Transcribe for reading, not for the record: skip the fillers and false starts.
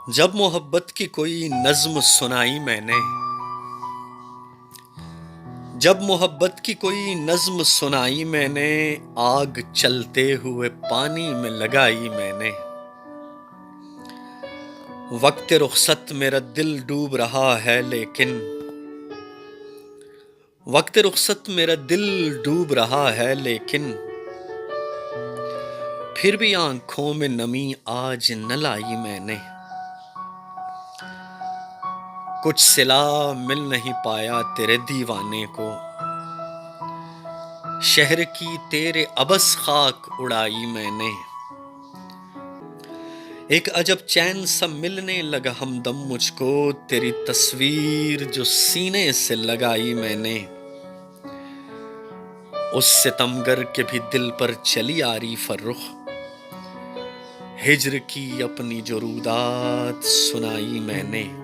جب محبت کی کوئی نظم سنائی میں نے، جب محبت کی کوئی نظم سنائی میں نے، آگ چلتے ہوئے پانی میں لگائی میں نے۔ وقت رخصت میرا دل ڈوب رہا ہے لیکن، وقت رخصت میرا دل ڈوب رہا ہے لیکن، پھر بھی آنکھوں میں نمی آج نہ لائی میں نے۔ کچھ صلا مل نہیں پایا تیرے دیوانے کو، شہر کی تیرے عبث خاک اڑائی میں نے۔ ایک عجب چین سا ملنے لگا ہمدم مجھ کو، تیری تصویر جو سینے سے لگائی میں نے۔ اس ستمگر کے بھی دل پر چلی آری فرخ، ہجر کی اپنی جو رودات سنائی میں نے۔